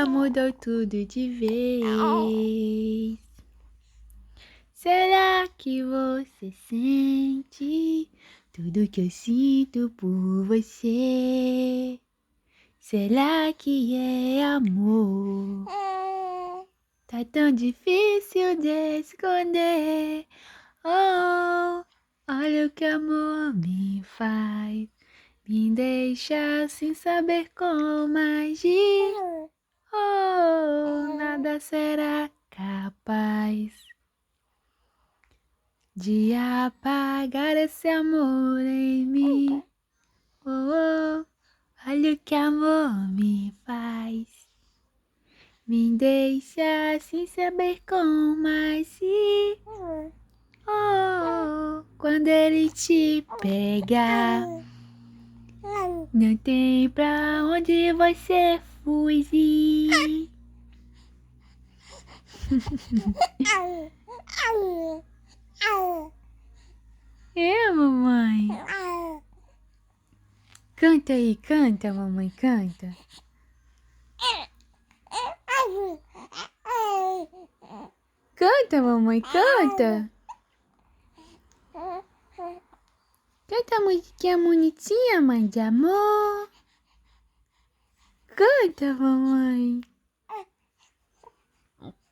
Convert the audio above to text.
dia mudou tudo de vez. Será que você sente tudo que eu sinto por você? Será que é amor? Tá tão difícil de esconder. Oh, olha o que amor me faz. Me deixa sem saber como agir. Oh, nada será capaz de apagar esse amor em mim. Oh, olha o que amor me faz. Me deixa sem saber como agir. Oh, quando ele te pegar, não tem pra onde você fugir. É, mamãe. Canta aí, canta, mamãe, canta. Canta, mamãe, canta. Canta a musiquinha bonitinha, mãe de amor. Canta, mamãe.